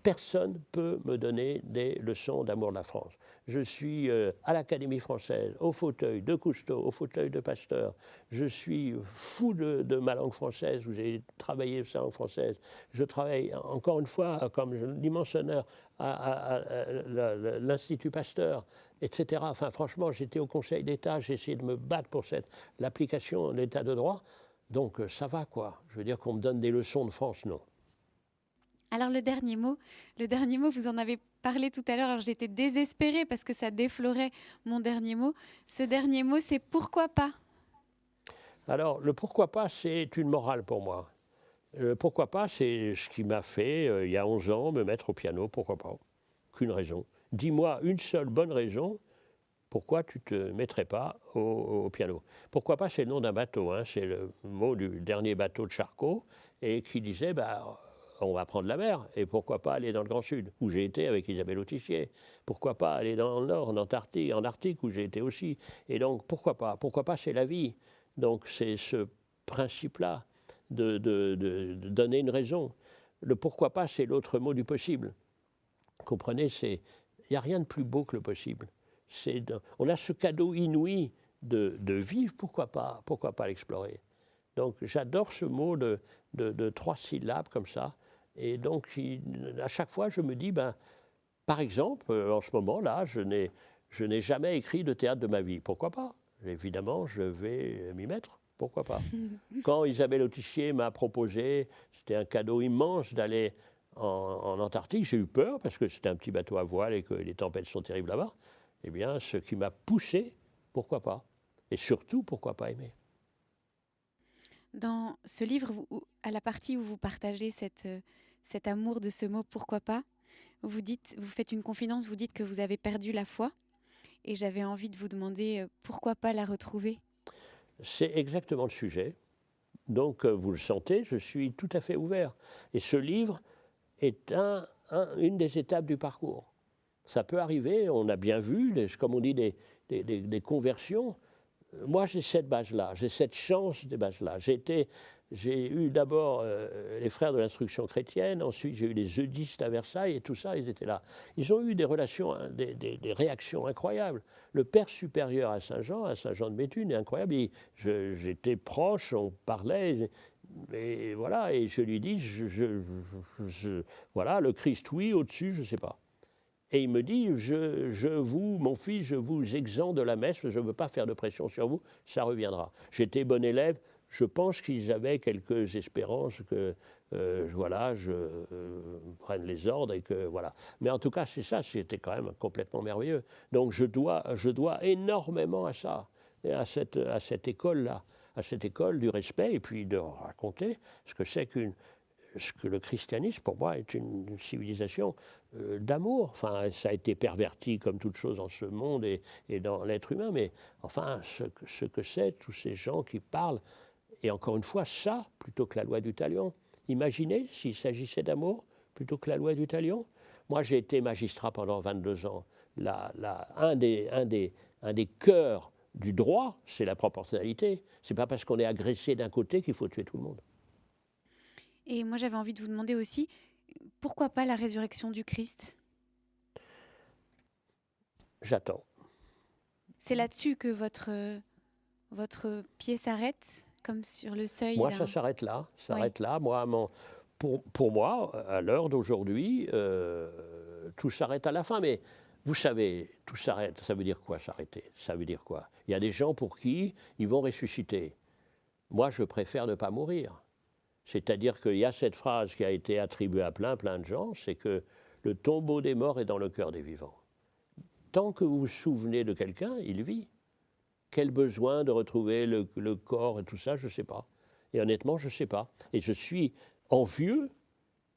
personne ne peut me donner des leçons d'amour de la France. Je suis à l'Académie française, au fauteuil de Cousteau, au fauteuil de Pasteur. Je suis fou de ma langue française, où j'ai travaillé sur la langue française. Je travaille, encore une fois, comme dimensionneur à l'Institut Pasteur, etc. Enfin, franchement, j'étais au Conseil d'État, j'ai essayé de me battre pour l'application de l'État de droit. Donc, ça va, quoi. Je veux dire qu'on me donne des leçons de France, non. Alors le dernier mot, vous en avez parlé tout à l'heure, alors j'étais désespérée parce que ça déflorait mon dernier mot. Ce dernier mot, c'est pourquoi pas? Alors le pourquoi pas, c'est une morale pour moi. Pourquoi pas, c'est ce qui m'a fait, il y a 11 ans, me mettre au piano, pourquoi pas? Qu'une raison. Dis-moi une seule bonne raison, pourquoi tu ne te mettrais pas au piano? Pourquoi pas, c'est le nom d'un bateau, hein, c'est le mot du dernier bateau de Charcot, et qui disait, on va prendre la mer, et pourquoi pas aller dans le Grand Sud, où j'ai été avec Isabelle Autissier. Pourquoi pas aller dans le Nord, en Arctique, où j'ai été aussi. Et donc, pourquoi pas, c'est la vie. Donc, c'est ce principe-là de donner une raison. Le pourquoi pas, c'est l'autre mot du possible. Comprenez, il n'y a rien de plus beau que le possible. On a ce cadeau inouï de vivre, pourquoi pas l'explorer. Donc, j'adore ce mot de 3 syllabes comme ça. Et donc, à chaque fois, je me dis, par exemple, en ce moment-là, je n'ai jamais écrit de théâtre de ma vie. Pourquoi pas? Évidemment, je vais m'y mettre. Pourquoi pas? Quand Isabelle Autissier m'a proposé, c'était un cadeau immense d'aller en Antarctique, j'ai eu peur parce que c'était un petit bateau à voile et que les tempêtes sont terribles là-bas. Eh bien, ce qui m'a poussé, pourquoi pas? Et surtout, pourquoi pas aimer? Dans ce livre, à la partie où vous partagez cet amour de ce mot « pourquoi pas », vous faites une confidence, vous dites que vous avez perdu la foi. Et j'avais envie de vous demander pourquoi pas la retrouver? C'est exactement le sujet. Donc, vous le sentez, je suis tout à fait ouvert. Et ce livre est une des étapes du parcours. Ça peut arriver, on a bien vu, comme on dit, des conversions. Moi, j'ai cette base-là, j'ai cette chance des bases-là. J'ai eu d'abord les frères de l'instruction chrétienne, ensuite j'ai eu les eudistes à Versailles, et tout ça, ils étaient là. Ils ont eu des relations, des réactions incroyables. Le père supérieur à Saint-Jean de Béthune, est incroyable. J'étais proche, on parlait, et voilà, et je lui dis, voilà, le Christ, oui, au-dessus, je ne sais pas. Et il me dit, mon fils, je vous exempte de la messe, je ne veux pas faire de pression sur vous, ça reviendra. J'étais bon élève, je pense qu'ils avaient quelques espérances que je prenne les ordres et que voilà. Mais en tout cas, c'est ça, c'était quand même complètement merveilleux. Donc je dois énormément à ça, et à cette école-là, à cette école du respect, et puis de raconter ce que le christianisme, pour moi, est une civilisation d'amour. Enfin, ça a été perverti comme toute chose dans ce monde et dans l'être humain, mais enfin, ce que c'est, tous ces gens qui parlent, et encore une fois, ça, plutôt que la loi du talion. Imaginez s'il s'agissait d'amour, plutôt que la loi du talion. Moi, j'ai été magistrat pendant 22 ans. Un des cœurs du droit, c'est la proportionnalité. Ce n'est pas parce qu'on est agressé d'un côté qu'il faut tuer tout le monde. Et moi, j'avais envie de vous demander aussi, pourquoi pas la résurrection du Christ? J'attends. C'est là-dessus que votre pied s'arrête, comme sur le seuil Moi, d'un... ça s'arrête là. Oui. Là. Moi, pour moi, à l'heure d'aujourd'hui, tout s'arrête à la fin. Mais vous savez, tout s'arrête. Ça veut dire quoi, s'arrêter? Ça veut dire quoi? Il y a des gens pour qui ils vont ressusciter. Moi, je préfère ne pas mourir. C'est-à-dire qu'il y a cette phrase qui a été attribuée à plein de gens, c'est que le tombeau des morts est dans le cœur des vivants. Tant que vous vous souvenez de quelqu'un, il vit. Quel besoin de retrouver le corps et tout ça, je ne sais pas. Et honnêtement, je ne sais pas. Et je suis envieux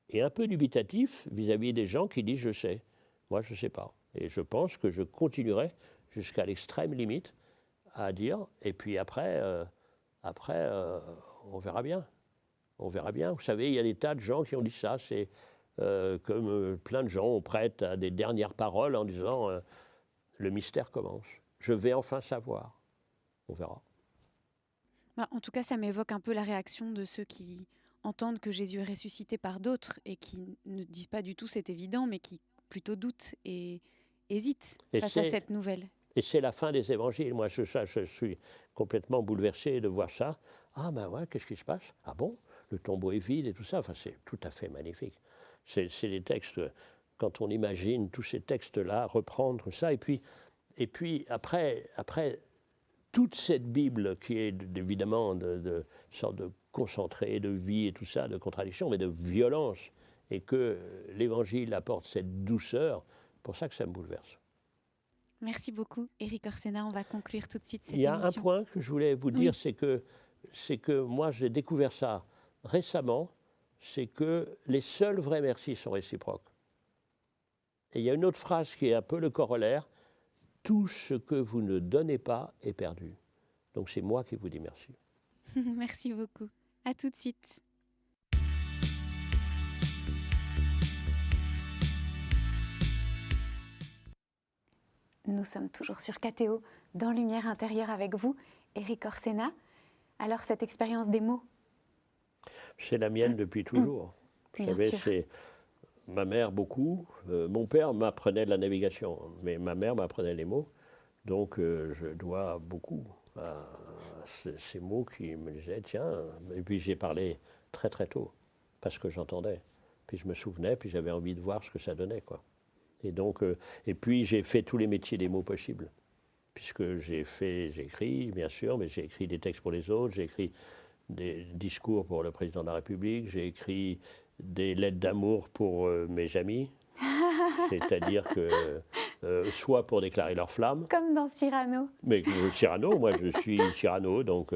et un peu dubitatif vis-à-vis des gens qui disent « je sais ». Moi, je ne sais pas. Et je pense que je continuerai jusqu'à l'extrême limite à dire. Et puis après, on verra bien. On verra bien. Vous savez, il y a des tas de gens qui ont dit ça. C'est comme plein de gens, on prête à des dernières paroles en disant le mystère commence. Je vais enfin savoir. On verra. Bah, en tout cas, ça m'évoque un peu la réaction de ceux qui entendent que Jésus est ressuscité par d'autres et qui ne disent pas du tout c'est évident, mais qui plutôt doutent et hésitent face à cette nouvelle. Et c'est la fin des évangiles. Moi, je suis complètement bouleversé de voir ça. Ah ben ouais, qu'est-ce qui se passe? Ah bon? Le tombeau est vide et tout ça. Enfin, c'est tout à fait magnifique. C'est des textes, quand on imagine tous ces textes-là, reprendre ça. Et puis après, toute cette Bible qui est évidemment de sorte de concentré de vie et tout ça, de contradiction, mais de violence, et que l'Évangile apporte cette douceur, c'est pour ça que ça me bouleverse. Merci beaucoup, Éric Orsena. On va conclure tout de suite cette émission. Il y a un point que je voulais vous dire, oui. c'est que moi j'ai découvert ça récemment, c'est que les seuls vrais merci sont réciproques. Et il y a une autre phrase qui est un peu le corollaire, tout ce que vous ne donnez pas est perdu. Donc c'est moi qui vous dis merci. Merci beaucoup. À tout de suite. Nous sommes toujours sur KTO, dans Lumière intérieure avec vous, Éric Orsena. Alors, cette expérience des mots? C'est la mienne depuis toujours. Vous savez, c'est ma mère beaucoup. Mon père m'apprenait de la navigation, mais ma mère m'apprenait les mots. Donc, je dois beaucoup à ces mots qui me disaient, tiens. Et puis, j'ai parlé très, très tôt, parce que j'entendais. Puis, je me souvenais, puis j'avais envie de voir ce que ça donnait, quoi. Et donc, et puis j'ai fait tous les métiers des mots possibles, puisque j'ai écrit, bien sûr, mais j'ai écrit des textes pour les autres, j'ai écrit des discours pour le président de la République, j'ai écrit des lettres d'amour pour mes amis, c'est-à-dire que soit pour déclarer leur flamme. Comme dans Cyrano. Mais Cyrano, moi je suis Cyrano, donc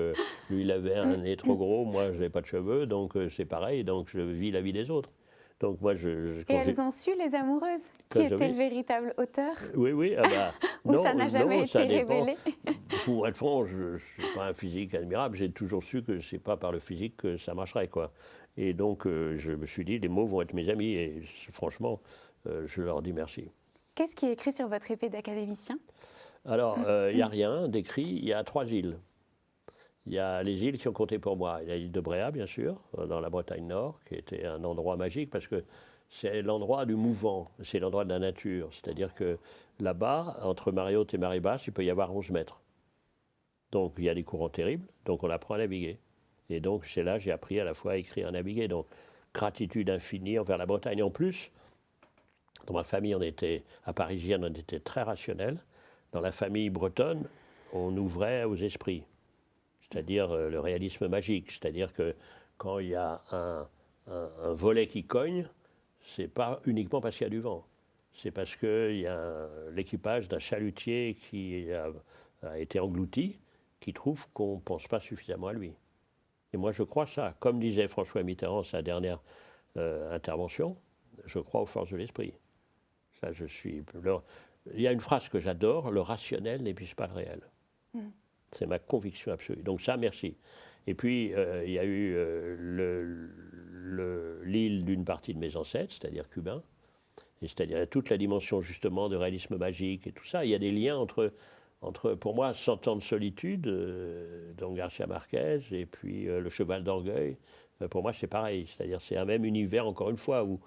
lui il avait un nez trop gros, moi je n'avais pas de cheveux, donc c'est pareil, donc je vis la vie des autres. Donc moi, et elles ont su, les amoureuses, qui était le véritable auteur? Oui, ah bah, ou ça n'a jamais été révélé? Pour être franc, je ne suis pas un physique admirable, j'ai toujours su que ce n'est pas par le physique que ça marcherait, quoi. Et donc, je me suis dit, les mots vont être mes amis, et franchement, je leur dis merci. Qu'est-ce qui est écrit sur votre épée d'académicien? Alors, il n'y a rien d'écrit, il y a 3 îles. Il y a les îles qui ont compté pour moi. Il y a l'île de Bréa, bien sûr, dans la Bretagne Nord, qui était un endroit magique parce que c'est l'endroit du mouvant, c'est l'endroit de la nature. C'est-à-dire que là-bas, entre marée haute et marée basse, il peut y avoir 11 mètres. Donc il y a des courants terribles, donc on apprend à naviguer. Et donc c'est là que j'ai appris à la fois à écrire et à naviguer. Donc gratitude infinie envers la Bretagne. En plus, dans ma famille, à Parisienne, on était très rationnel. Dans la famille bretonne, on ouvrait aux esprits. C'est-à-dire le réalisme magique. C'est-à-dire que quand il y a un volet qui cogne, ce n'est pas uniquement parce qu'il y a du vent. C'est parce qu'il y a l'équipage d'un chalutier qui a été englouti, qui trouve qu'on ne pense pas suffisamment à lui. Et moi, je crois ça. Comme disait François Mitterrand, sa dernière intervention, je crois aux forces de l'esprit. Ça, il y a une phrase que j'adore, le rationnel n'épuise pas le réel. C'est ma conviction absolue. Donc ça, merci. Et puis, il y a eu l'île d'une partie de mes ancêtres, c'est-à-dire cubains, et c'est-à-dire toute la dimension justement de réalisme magique et tout ça. Il y a des liens entre pour moi, 100 ans de solitude, donc Garcia Marquez, et puis Le Cheval d'Orgueil. Pour moi, c'est pareil. C'est-à-dire c'est un même univers, encore une fois, où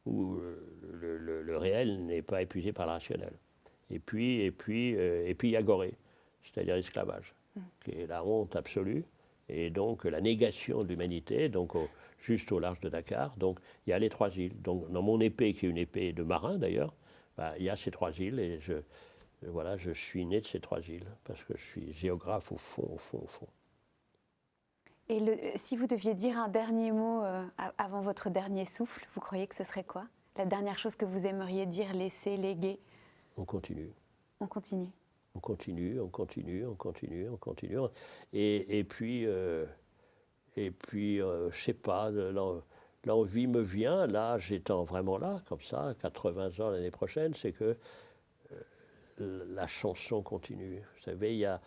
le réel n'est pas épuisé par le rationnel. Et puis il y a Gorée, c'est-à-dire l'esclavage, qui est la honte absolue, et donc la négation de l'humanité, donc juste au large de Dakar. Donc il y a les 3 îles. Donc dans mon épée, qui est une épée de marin d'ailleurs, il y a ces 3 îles, et voilà, je suis né de ces 3 îles, parce que je suis géographe au fond, au fond, au fond. Et si vous deviez dire un dernier mot avant votre dernier souffle, vous croyez que ce serait quoi? La dernière chose que vous aimeriez dire, laisser, léguer? On continue. On continue. On continue, on continue, on continue, on continue. Et puis, je sais pas, l'envie me vient, là, j'étant vraiment là, comme ça, 80 ans l'année prochaine, c'est que la chanson continue. Vous savez, il y a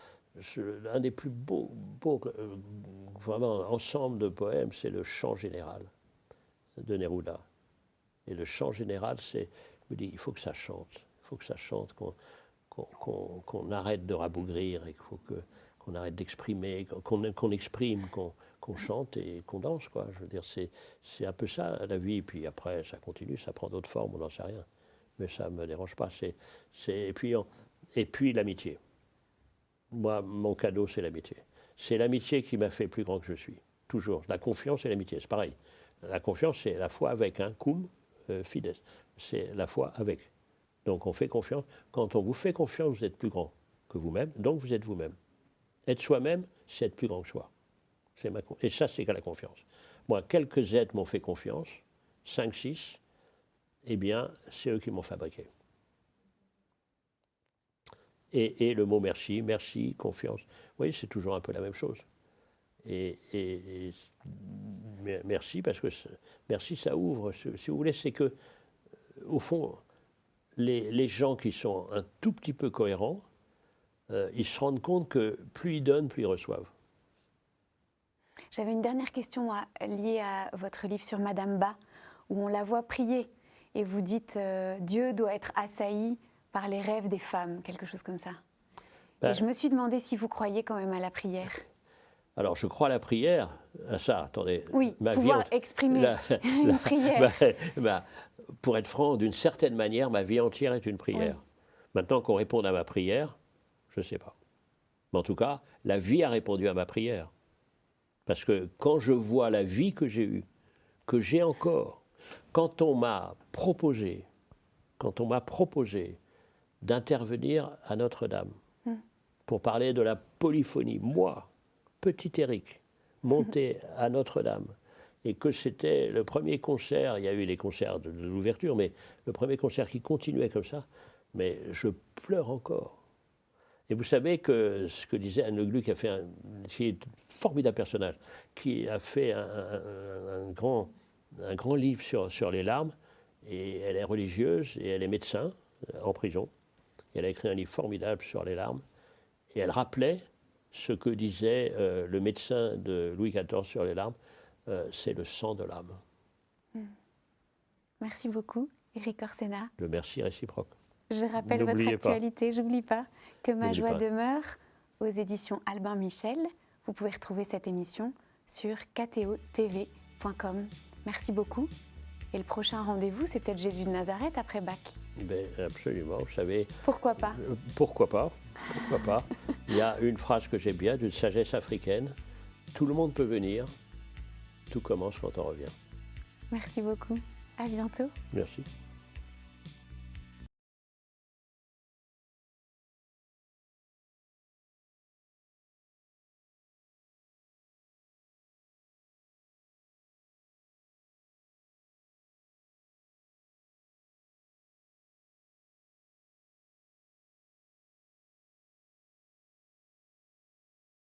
un des plus beaux vraiment, ensemble de poèmes, c'est le chant général de Neruda. Et le chant général, c'est, je me dis, il faut que ça chante. Il faut que ça chante, qu'on arrête de rabougrir, et qu'il faut qu'on arrête d'exprimer, qu'on exprime, qu'on chante et qu'on danse, quoi. Je veux dire, c'est un peu ça, la vie. Puis après, ça continue, ça prend d'autres formes, on n'en sait rien. Mais ça ne me dérange pas. Et puis l'amitié. Moi, mon cadeau, c'est l'amitié. C'est l'amitié qui m'a fait plus grand que je suis. Toujours. La confiance et l'amitié, c'est pareil. La confiance, c'est la foi avec, cum fides. C'est la foi avec. Donc on fait confiance. Quand on vous fait confiance, vous êtes plus grand que vous-même, donc vous êtes vous-même. Être soi-même, c'est être plus grand que soi. Et ça, c'est la confiance. Moi, quelques êtres m'ont fait confiance, 5, 6, eh bien, c'est eux qui m'ont fabriqué. Et le mot merci, merci, confiance, vous voyez, c'est toujours un peu la même chose. Et merci, parce que merci, ça ouvre. Si vous voulez, c'est que, au fond, les gens qui sont un tout petit peu cohérents, ils se rendent compte que plus ils donnent, plus ils reçoivent. J'avais une dernière question liée à votre livre sur Madame Ba, où on la voit prier. Et vous dites Dieu doit être assailli par les rêves des femmes, quelque chose comme ça. Et je me suis demandé si vous croyez quand même à la prière. Alors, je crois à la prière. À ça, attendez. Oui, pouvoir exprimer une prière. Pour être franc, d'une certaine manière, ma vie entière est une prière. Oui. Maintenant qu'on réponde à ma prière, je ne sais pas. Mais en tout cas, la vie a répondu à ma prière. Parce que quand je vois la vie que j'ai eue, que j'ai encore, quand on m'a proposé d'intervenir à Notre-Dame pour parler de la polyphonie, moi, petit Éric, monté à Notre-Dame, et que c'était le premier concert, il y a eu les concerts de l'ouverture, mais le premier concert qui continuait comme ça, mais je pleure encore. Et vous savez que ce que disait Anne Le Glu, qui est un formidable personnage, qui a fait un grand livre sur les larmes, et elle est religieuse, et elle est médecin en prison. Et elle a écrit un livre formidable sur les larmes, et elle rappelait ce que disait le médecin de Louis XIV sur les larmes, c'est le sang de l'âme. Merci beaucoup, Éric Orsena. Le merci réciproque. Je rappelle votre actualité, j'oublie pas, que Ma joie demeure, aux éditions Albin Michel. Vous pouvez retrouver cette émission sur ktotv.com. Merci beaucoup. Et le prochain rendez-vous, c'est peut-être Jésus de Nazareth après Pâques. Absolument, vous savez. Pourquoi pas? Pourquoi pas? Pourquoi pas? Il y a une phrase que j'aime bien, d'une sagesse africaine. Tout le monde peut venir, tout commence quand on revient. Merci beaucoup. À bientôt. Merci.